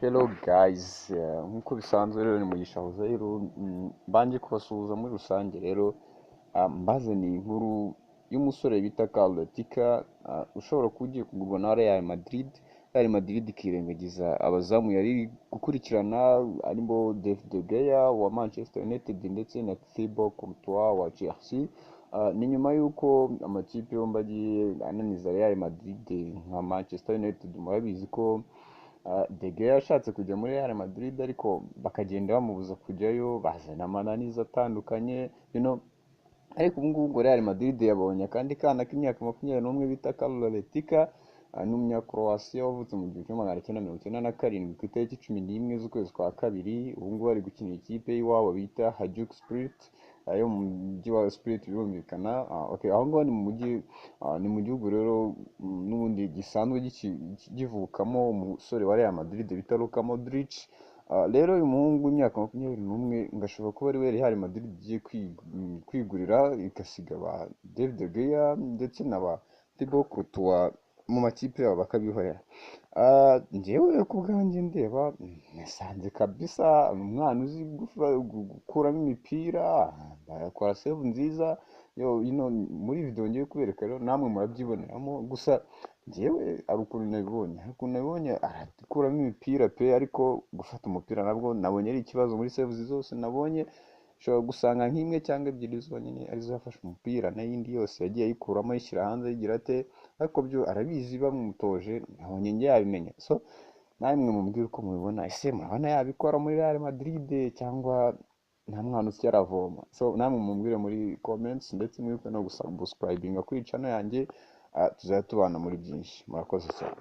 Hello guys, nk'uko bisanzwe rero ni mugisha hoza rero mbanje kubasuhuza muri rusange rero mbazaniye inkuru y'umusore bita Karlo Latica ushobora kuba ugiye kugurwa na Real Madrid ikirengagiza abazamu yari gukurikirana arimo Degea wa Manchester United ndetse na Cortois wa Chelsea. Ni nyuma y'uko amakipe yombi agiye ananiza Real Madrid nka Manchester United. Murabizi ko Degea yashatse kujya muri Real Madrid ariko bakagenda bamubuza kujyayo, bazana amananiza atandukanye ariko ubu ngubu Real Madrid yabonye akandi kana k'imyaka 21 bita Karlo Latica, ni umunyakroatia wavutse mu 1997 ku itariki 11 z'ukwezi kwa kabiri. Ubu ngubu ari gukinira ikipe y'iwabo bita Hajduk Split yo mu mujyi wa Split birumvikana. Aho ngaho ni mu gihugu rero n'ubundi gisanzwe givukamo umusore wa Real Madrid bita Luka Modric. Rero uyu muhungu w'imyaka 21 ngashobora kuba ari we Real Madrid igiye kwigurira igasiga ba Degea ndetse na ba Cortois mu makipe yabo bakabihorera. Njyewe ku bwanjye ndeba nasanze kabisa umwana uzi gukuramo imipira, akora save nziza. Muri video ngiye kubereka rero namwe murabyiboneramo, gusa njyewe ari ukuntu nabibonye arakuramo imipira pe, ariko gufata umupira nabwo nabonye ari ikibazo. Muri saves zose nabonye ushobora gusanga nk'imwe cyangwa ebyiri zonyine arizo yafashe umupira, n'iyindi yose yagiye ayikuramo ayishyira hanze yigira ate, ariko byo arabizi bamutoje nabonye njye yabimenya. So namwe mumbwire uko mubibona, ese murabona yabikora muri Real Madrid cyangwa nta mwana usya aravoma? So namwe mumbwire muri comments, ndetse mwibuke no gusubscribinga kuri channel yanjye, tuzajya tubana muri byinshi. Murakoze cyane.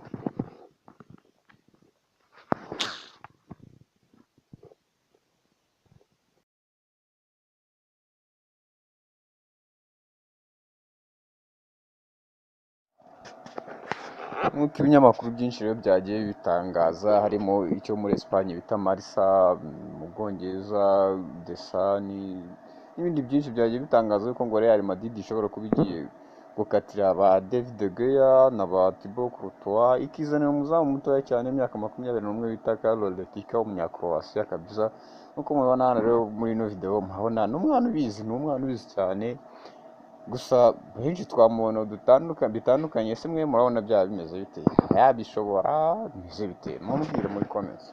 Nk'uko ibinyamakuru byinshi rero byagiye bitangaza, harimo icyo muri Espagne bita Marca, mu Bwongereza The Sun n'ibindi byinshi byagiye bitangaza ko ngo Real Madrid ishobora kuba igiye gukatira ba Degea na ba Cortois, ikizanira umuzamu mutoya cyane imyaka 21 bita Karlo Latica w'umunyakroatia kabisa. Nk'uko mubibona hano rero muri ino video, murabona n'umwana ubizi cyane, gusa benshi twamubona bitandukanye. Ese mwe murabona byaba bimeze bite? Yabishobora bimeze bite? Mumbwire muri comments.